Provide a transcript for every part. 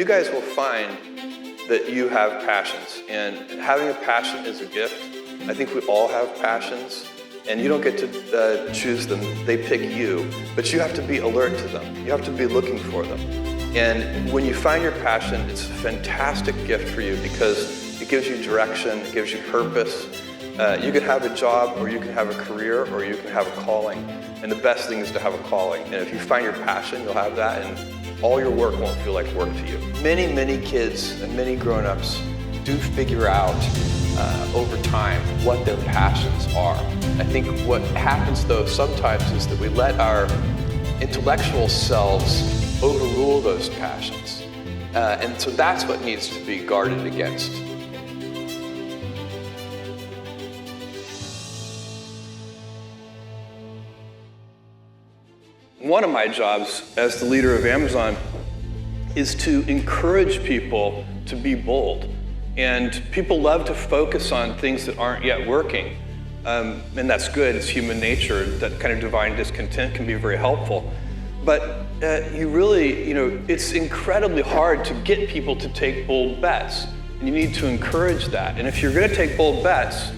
you guys will find that you have passions, and having a passion is a gift. I think we all have passions, and you don't get to choose them, they pick you, but you have to be alert to them. You have to be looking for them. And when you find your passion, it's a fantastic gift for you because it gives you direction, it gives you purpose. You can have a job, or you can have a career, or you can have a calling. And the best thing is to have a calling. And if you find your passion, you'll have that, and all your work won't feel like work to you. Many, many kids and many grown-ups do figure out over time what their passions are. I think what happens though sometimes is that we let our intellectual selves overrule those passions. And so that's what needs to be guarded against. One of my jobs as the leader of Amazon is to encourage people to be bold. And people love to focus on things that aren't yet working. And that's good, it's human nature. That kind of divine discontent can be very helpful. But it's incredibly hard to get people to take bold bets. And you need to encourage that. And if you're gonna take bold bets,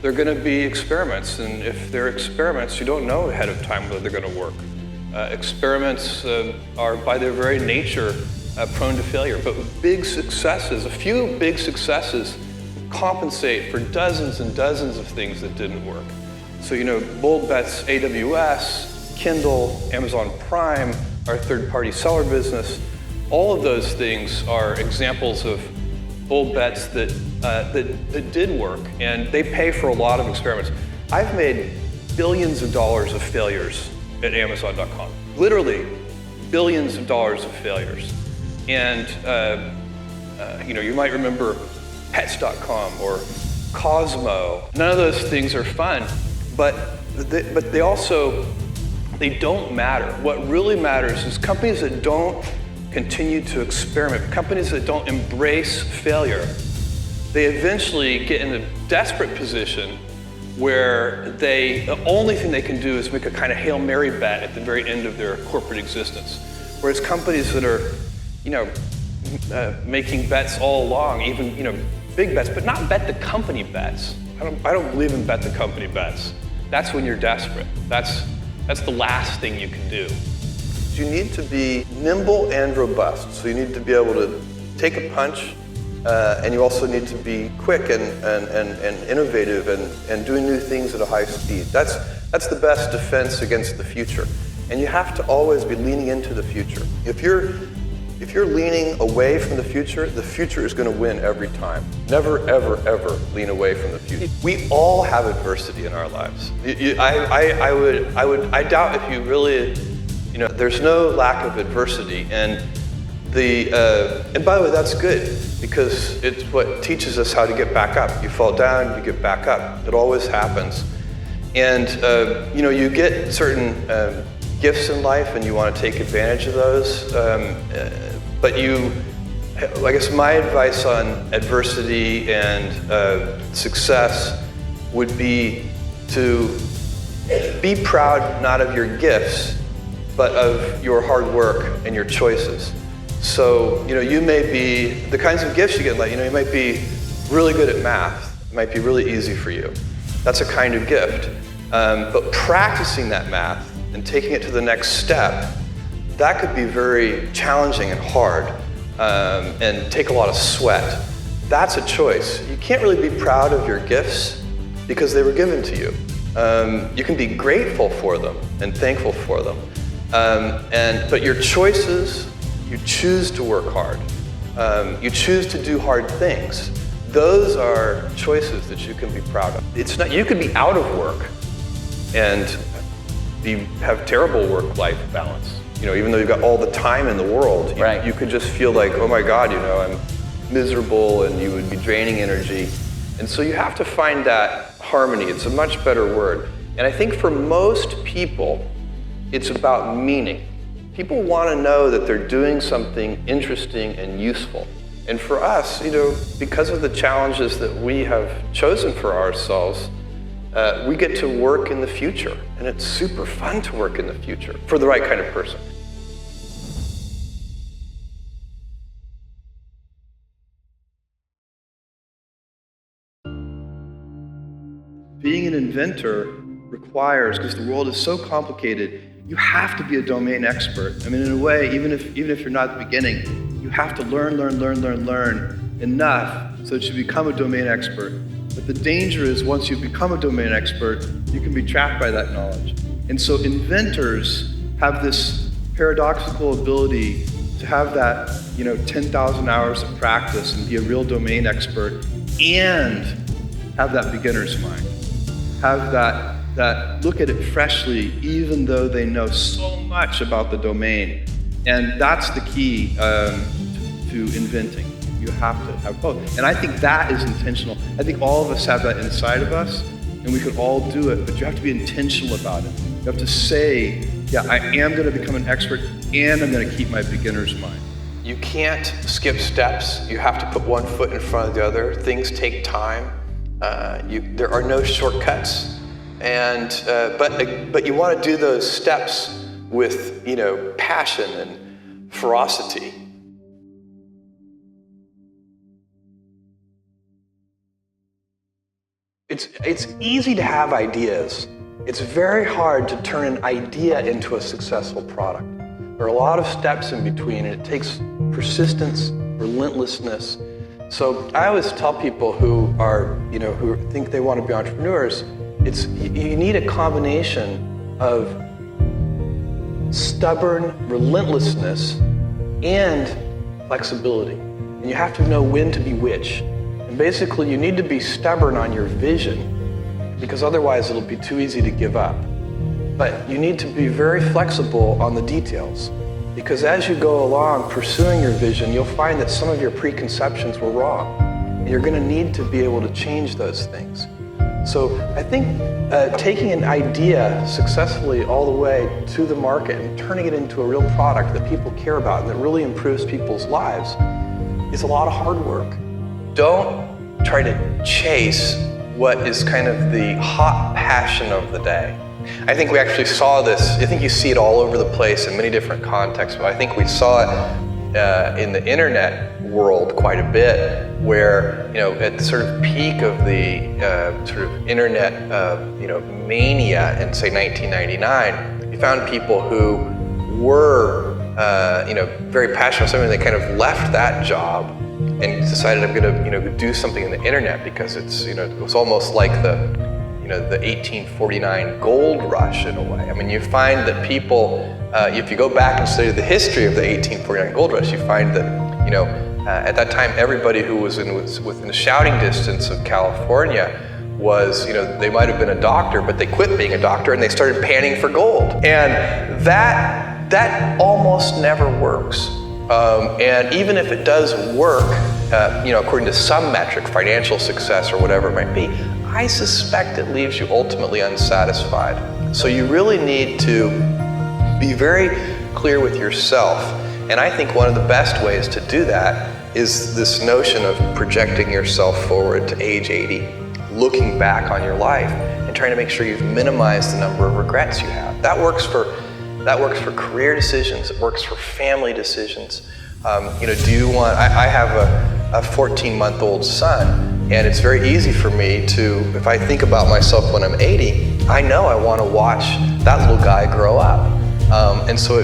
they're gonna be experiments. And if they're experiments, you don't know ahead of time whether they're gonna work. Experiments are by their very nature prone to failure, but big successes, a few big successes compensate for dozens and dozens of things that didn't work. So, bold bets, AWS, Kindle, Amazon Prime, our third-party seller business, all of those things are examples of bold bets that did work, and they pay for a lot of experiments. I've made billions of dollars of failures at Amazon.com. Literally billions of dollars of failures. And you might remember Pets.com or Cosmo. None of those things are fun, but they don't matter. What really matters is companies that don't continue to experiment, companies that don't embrace failure, they eventually get in a desperate position where the only thing they can do is make a kind of Hail Mary bet at the very end of their corporate existence. Whereas companies that are, making bets all along, even, big bets, but not bet the company bets. I don't believe in bet the company bets. That's when you're desperate. That's the last thing you can do. You need to be nimble and robust. So you need to be able to take a punch, and you also need to be quick and innovative and doing new things at a high speed. That's the best defense against the future. And you have to always be leaning into the future. If you're leaning away from the future is going to win every time. Never, ever, ever lean away from the future. We all have adversity in our lives. I doubt if you really, there's no lack of adversity. And by the way, that's good, because it's what teaches us how to get back up. You fall down, you get back up. It always happens. And you get certain gifts in life, and you want to take advantage of those. But I guess my advice on adversity and success would be to be proud not of your gifts, but of your hard work and your choices. So, you may be, the kinds of gifts you get, you might be really good at math. It might be really easy for you. That's a kind of gift. But practicing that math and taking it to the next step, that could be very challenging and hard and take a lot of sweat. That's a choice. You can't really be proud of your gifts because they were given to you. You can be grateful for them and thankful for them. But your choices, you choose to work hard. You choose to do hard things. Those are choices that you can be proud of. It's not, you could be out of work and have terrible work-life balance. Even though you've got all the time in the world, you could just feel like, oh my God, I'm miserable, and you would be draining energy. And so you have to find that harmony. It's a much better word. And I think for most people, it's about meaning. People want to know that they're doing something interesting and useful. And for us, because of the challenges that we have chosen for ourselves, we get to work in the future. And it's super fun to work in the future for the right kind of person. being an inventor requires, because the world is so complicated, you have to be a domain expert. I mean, in a way, even if you're not at the beginning, you have to learn enough so that you become a domain expert. But the danger is once you become a domain expert, you can be trapped by that knowledge. And so inventors have this paradoxical ability to have that, 10,000 hours of practice and be a real domain expert and have that beginner's mind. Have that look at it freshly, even though they know so much about the domain. And that's the key to inventing. You have to have both. And I think that is intentional. I think all of us have that inside of us, and we could all do it, but you have to be intentional about it. You have to say, yeah, I am going to become an expert, and I'm going to keep my beginner's mind. You can't skip steps. You have to put one foot in front of the other. Things take time. There are no shortcuts. And but you want to do those steps with passion and ferocity. It's easy to have ideas. It's very hard to turn an idea into a successful product. There are a lot of steps in between, and it takes persistence, relentlessness. So I always tell people who think they want to be entrepreneurs, you need a combination of stubborn relentlessness and flexibility. And you have to know when to be which. And basically, you need to be stubborn on your vision, because otherwise it'll be too easy to give up. But you need to be very flexible on the details, because as you go along pursuing your vision, you'll find that some of your preconceptions were wrong. And you're going to need to be able to change those things. So I think taking an idea successfully all the way to the market and turning it into a real product that people care about and that really improves people's lives is a lot of hard work. Don't try to chase what is kind of the hot passion of the day. I think we actually saw this, I think you see it all over the place in many different contexts, but I think we saw it in the internet world quite a bit, where, at the sort of peak of the sort of internet, mania in, say, 1999, you found people who were, very passionate about something. They kind of left that job and decided, I'm going to, do something in the internet, because it's, it was almost like the 1849 gold rush in a way. I mean, you find that people, if you go back and study the history of the 1849 gold rush, you find that, at that time, everybody who was within shouting distance of California was, they might have been a doctor, but they quit being a doctor and they started panning for gold. And that almost never works. And even if it does work, according to some metric, financial success or whatever it might be, I suspect it leaves you ultimately unsatisfied. So you really need to be very clear with yourself. And I think one of the best ways to do that is this notion of projecting yourself forward to age 80, looking back on your life and trying to make sure you've minimized the number of regrets you have. That works for career decisions. It works for family decisions. Do you want, I have a 14-month-old son, and it's very easy for me to, if I think about myself when I'm 80, I know I want to watch that little guy grow up. And so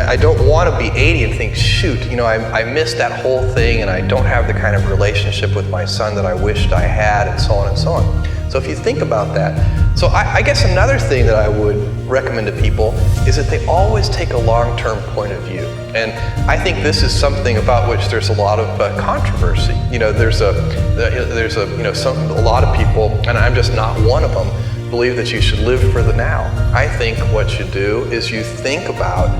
I don't want to be 80 and think, shoot, I missed that whole thing, and I don't have the kind of relationship with my son that I wished I had, and so on and so on. So if you think about that, so I guess another thing that I would recommend to people is that they always take a long-term point of view. And I think this is something about which there's a lot of controversy. There's a lot of people, and I'm just not one of them, believe that you should live for the now. I think what you do is you think about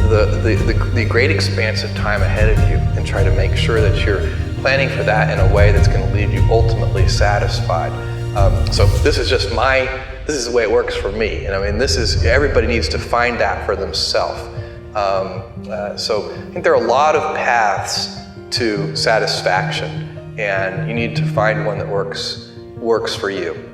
the great expanse of time ahead of you and try to make sure that you're planning for that in a way that's going to leave you ultimately satisfied. So this is just this is the way it works for me. And I mean, everybody needs to find that for themselves. So I think there are a lot of paths to satisfaction, and you need to find one that works for you.